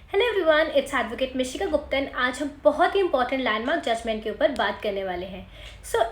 Hello everyone, it's advocate Mishika Gupta and आज हम बहुत ही इंपॉर्टेंट लैंडमार्क जजमेंट के ऊपर बात करने वाले हैं।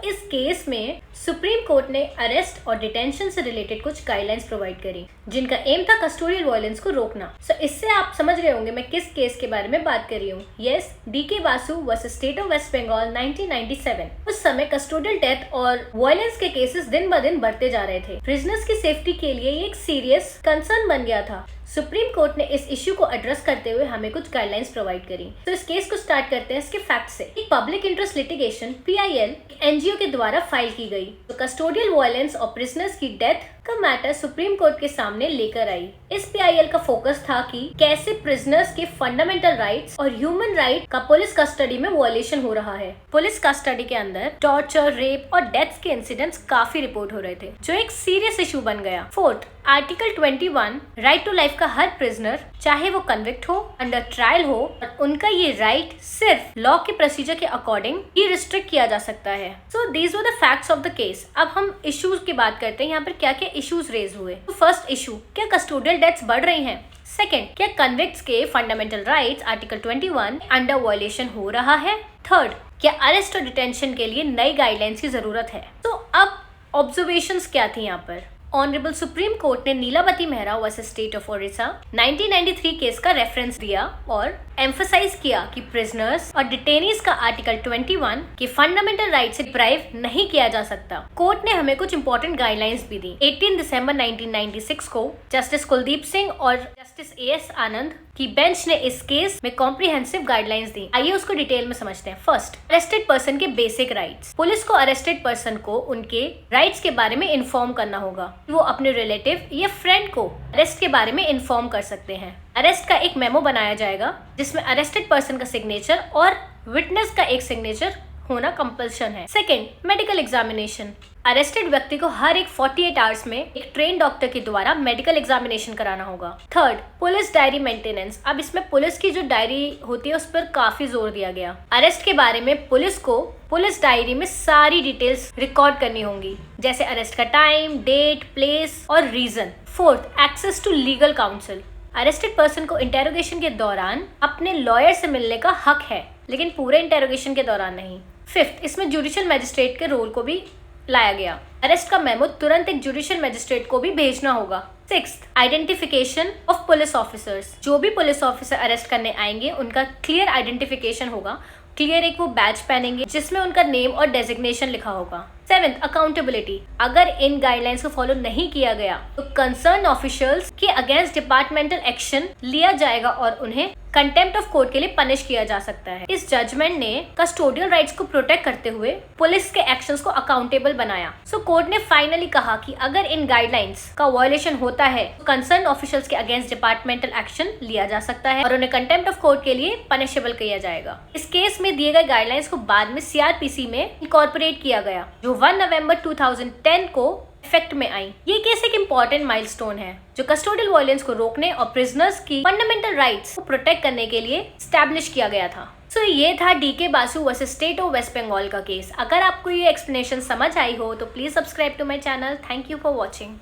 इस केस में सुप्रीम कोर्ट ने अरेस्ट और डिटेंशन से रिलेटेड कुछ गाइडलाइंस प्रोवाइड करी जिनका एम था कस्टोडियल वायलेंस को रोकना। इससे आप समझ रहे होंगे मैं किस केस के बारे में बात कर रही हूँ। Yes, DK Basu versus state of West Bengal 1997। उस समय कस्टोडियल डेथ और वायलेंस के केसेस दिन ब दिन बढ़ते जा रहे थे। प्रिजनर्स की सेफ्टी के लिए ये एक सीरियस कंसर्न बन गया था। सुप्रीम कोर्ट ने इस इश्यू को एड्रेस करते हुए हमें कुछ गाइडलाइंस प्रोवाइड करी। इस केस को स्टार्ट करते हैं इसके फैक्ट से। एक public interest litigation PIL NGO के द्वारा फाइल की गई। कस्टोडियल वायलेंस और प्रिजनर्स की डेथ का मैटर सुप्रीम कोर्ट के सामने लेकर आई। इस PIL का फोकस था कि कैसे प्रिजनर्स के फंडामेंटल राइट्स और ह्यूमन राइट का पुलिस कस्टडी में वायलेशन हो रहा है। पुलिस कस्टडी के अंदर टॉर्चर, रेप और डेथ के इंसिडेंट्स काफी रिपोर्ट हो रहे थे, जो एक सीरियस इशू बन गया। Fourth, article 21 right to life का हर प्रिजनर, चाहे वो कन्विक्ट हो, अंडर ट्रायल हो, उनका ये राइट सिर्फ लॉ के प्रोसीजर के अकॉर्डिंग ही रिस्ट्रिक्ट किया जा सकता है। These were the facts of the case. अब हम इश्यूज की बात करते हैं, यहाँ पर क्या क्या इश्यूज रेज हुए। फर्स्ट इशू, क्या कस्टोडियल डेथ्स बढ़ रही हैं? सेकेंड, क्या कन्विक्ट्स के fundamental rights article 21 under violation हो रहा है? थर्ड, क्या अरेस्ट और डिटेंशन के लिए नई गाइडलाइंस की जरूरत है? अब ऑब्जर्वेशंस क्या थी यहाँ पर? ऑनरेबल सुप्रीम कोर्ट ने Nilavati Mehra versus state of Odisha 1993 case का रेफरेंस दिया और एम्फसाइज किया कि प्रिजनर्स और डिटेनीज का आर्टिकल 21 के फंडामेंटल राइट से डिप्राइव नहीं किया जा सकता। कोर्ट ने हमें कुछ इंपॉर्टेंट गाइडलाइंस भी दी। 18 दिसंबर 1996 को जस्टिस कुलदीप सिंह और जस्टिस AS आनंद की बेंच ने इस केस में कॉम्प्रिहेंसिव गाइडलाइंस दी। आइए उसको डिटेल में समझते हैं। फर्स्ट, अरेस्टेड पर्सन के बेसिक राइट्स। पुलिस को अरेस्टेड पर्सन को उनके राइट्स के बारे में इन्फॉर्म करना होगा। वो अपने रिलेटिव या फ्रेंड को अरेस्ट के बारे में इन्फॉर्म कर सकते हैं। अरेस्ट का एक मेमो बनाया जाएगा जिसमें अरेस्टेड पर्सन का सिग्नेचर और विटनेस का एक सिग्नेचर होना कंपल्शन है। Second, medical examination. अरेस्टेड व्यक्ति को हर एक 48 आवर्स में एक ट्रेन डॉक्टर के द्वारा मेडिकल एग्जामिनेशन कराना होगा। Third, police diary maintenance. अब इसमें पुलिस की जो डायरी होती है उस पर काफी जोर दिया गया। अरेस्ट के बारे में पुलिस को पुलिस डायरी में सारी डिटेल्स रिकॉर्ड करनी होंगी, जैसे अरेस्ट का टाइम, डेट, प्लेस और reason. Fourth, access to legal council. Arrested person को इंटेरोगेशन के दौरान अपने लॉयर से मिलने का हक है, लेकिन पूरे इंटेरोगेशन के दौरान नहीं। फिफ्थ, इसमें जुडिशियल मैजिस्ट्रेट के रोल को भी लाया गया। अरेस्ट का मेमो तुरंत एक जुडिशियल मैजिस्ट्रेट को भी भेजना होगा। Sixth, identification of police officers. जो भी पुलिस ऑफिसर अरेस्ट करने आएंगे उनका क्लियर आइडेंटिफिकेशन होगा। क्लियर एक वो बैच पहनेंगे जिसमें उनका नेम और डेजिग्नेशन लिखा होगा। Seventh, accountability. अगर इन गाइडलाइंस को फॉलो नहीं किया गया तो कंसर्न ऑफिशियल्स के अगेंस्ट डिपार्टमेंटल एक्शन लिया जाएगा और उन्हें कंटेम्प्ट ऑफ कोर्ट के लिए पनिश किया जा सकता है। इस जजमेंट ने कस्टोडियल राइट्स को प्रोटेक्ट करते हुए पुलिस के एक्शंस को अकाउंटेबल बनाया। कोर्ट ने फाइनली कहा कि अगर इन गाइडलाइंस का वायलेशन होता है तो कंसर्न ऑफिशियल्स के अगेंस्ट डिपार्टमेंटल एक्शन लिया जा सकता है और उन्हें कंटेम्प्ट ऑफ कोर्ट के लिए पनिशेबल किया जाएगा। इस केस में दिए गए गाइडलाइंस को बाद में CRPC में इनकॉर्पोरेट किया गया, जो 1 नवंबर 2010 को इफेक्ट में आई। ये केस एक इम्पॉर्टेंट माइलस्टोन है जो कस्टोडियल वायलेंस को रोकने और प्रिजनर्स की फंडामेंटल राइट्स को प्रोटेक्ट करने के लिए एस्टैब्लिश किया गया था। ये था DK Basu versus state of West Bengal का केस। अगर आपको ये एक्सप्लेनेशन समझ आई हो तो please subscribe to my channel. Thank you for watching.